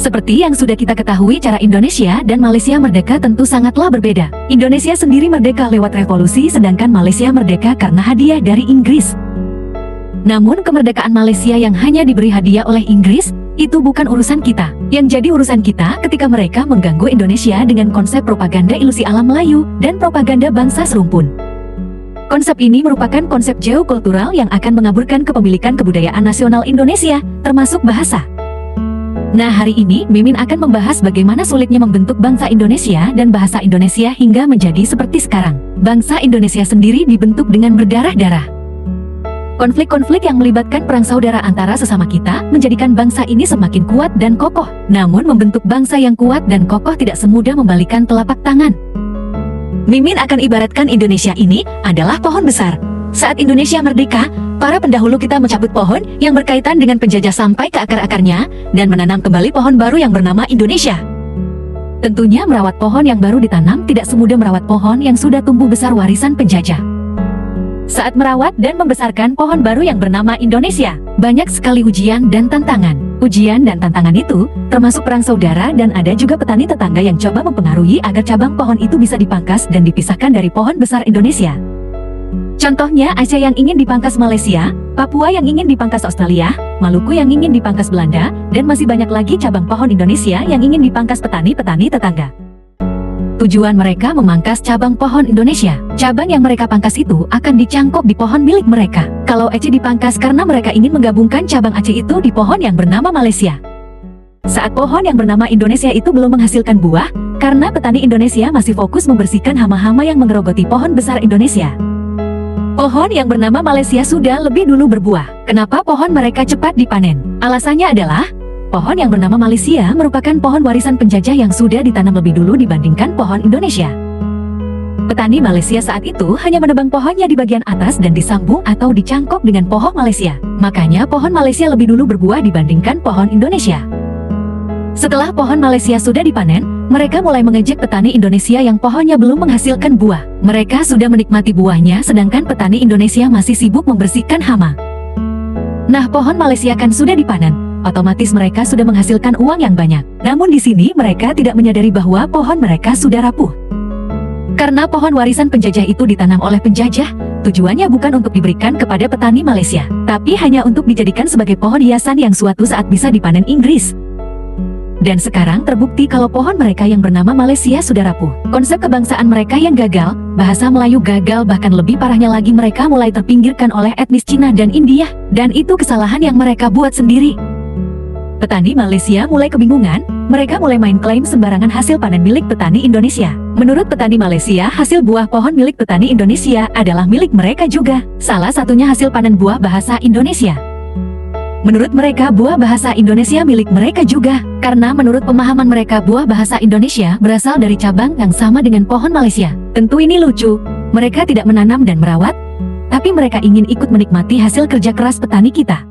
Seperti yang sudah kita ketahui, cara Indonesia dan Malaysia merdeka tentu sangatlah berbeda. Indonesia sendiri merdeka lewat revolusi, sedangkan Malaysia merdeka karena hadiah dari Inggris. Namun kemerdekaan Malaysia yang hanya diberi hadiah oleh Inggris, itu bukan urusan kita. Yang jadi urusan kita ketika mereka mengganggu Indonesia dengan konsep propaganda ilusi alam Melayu dan propaganda bangsa serumpun. Konsep ini merupakan konsep geokultural yang akan mengaburkan kepemilikan kebudayaan nasional Indonesia, termasuk bahasa. Nah, hari ini Mimin akan membahas bagaimana sulitnya membentuk bangsa Indonesia dan bahasa Indonesia hingga menjadi seperti sekarang. Bangsa Indonesia sendiri dibentuk dengan berdarah-darah. Konflik-konflik yang melibatkan perang saudara antara sesama kita menjadikan bangsa ini semakin kuat dan kokoh. Namun membentuk bangsa yang kuat dan kokoh tidak semudah membalikan telapak tangan. Mimin akan ibaratkan Indonesia ini adalah pohon besar. Saat Indonesia merdeka, para pendahulu kita mencabut pohon yang berkaitan dengan penjajah sampai ke akar-akarnya dan menanam kembali pohon baru yang bernama Indonesia. Tentunya merawat pohon yang baru ditanam tidak semudah merawat pohon yang sudah tumbuh besar warisan penjajah. Saat merawat dan membesarkan pohon baru yang bernama Indonesia, banyak sekali ujian dan tantangan. Ujian dan tantangan itu termasuk perang saudara, dan ada juga petani tetangga yang coba mempengaruhi agar cabang pohon itu bisa dipangkas dan dipisahkan dari pohon besar Indonesia. Contohnya Aceh yang ingin dipangkas Malaysia, Papua yang ingin dipangkas Australia, Maluku yang ingin dipangkas Belanda, dan masih banyak lagi cabang pohon Indonesia yang ingin dipangkas petani-petani tetangga. Tujuan mereka memangkas cabang pohon Indonesia. Cabang yang mereka pangkas itu akan dicangkok di pohon milik mereka. Kalau Aceh dipangkas karena mereka ingin menggabungkan cabang Aceh itu di pohon yang bernama Malaysia. Saat pohon yang bernama Indonesia itu belum menghasilkan buah, karena petani Indonesia masih fokus membersihkan hama-hama yang mengerogoti pohon besar Indonesia. Pohon yang bernama Malaysia sudah lebih dulu berbuah. Kenapa pohon mereka cepat dipanen? Alasannya adalah, pohon yang bernama Malaysia merupakan pohon warisan penjajah yang sudah ditanam lebih dulu dibandingkan pohon Indonesia. Petani Malaysia saat itu hanya menebang pohonnya di bagian atas dan disambung atau dicangkok dengan pohon Malaysia. Makanya pohon Malaysia lebih dulu berbuah dibandingkan pohon Indonesia. Setelah pohon Malaysia sudah dipanen, mereka mulai mengejek petani Indonesia yang pohonnya belum menghasilkan buah. Mereka sudah menikmati buahnya, sedangkan petani Indonesia masih sibuk membersihkan hama. Nah, pohon Malaysia kan sudah dipanen, otomatis mereka sudah menghasilkan uang yang banyak. Namun di sini mereka tidak menyadari bahwa pohon mereka sudah rapuh. Karena pohon warisan penjajah itu ditanam oleh penjajah, tujuannya bukan untuk diberikan kepada petani Malaysia, tapi hanya untuk dijadikan sebagai pohon hiasan yang suatu saat bisa dipanen Inggris. Dan sekarang terbukti kalau pohon mereka yang bernama Malaysia sudah rapuh. Konsep kebangsaan mereka yang gagal, bahasa Melayu gagal, bahkan lebih parahnya lagi mereka mulai terpinggirkan oleh etnis Cina dan India. Dan itu kesalahan yang mereka buat sendiri. Petani Malaysia mulai kebingungan, mereka mulai main klaim sembarangan hasil panen milik petani Indonesia. Menurut petani Malaysia, hasil buah pohon milik petani Indonesia adalah milik mereka juga. Salah satunya hasil panen buah bahasa Indonesia. Menurut mereka, buah bahasa Indonesia milik mereka juga, karena menurut pemahaman mereka buah bahasa Indonesia berasal dari cabang yang sama dengan pohon Malaysia. Tentu ini lucu, mereka tidak menanam dan merawat, tapi mereka ingin ikut menikmati hasil kerja keras petani kita.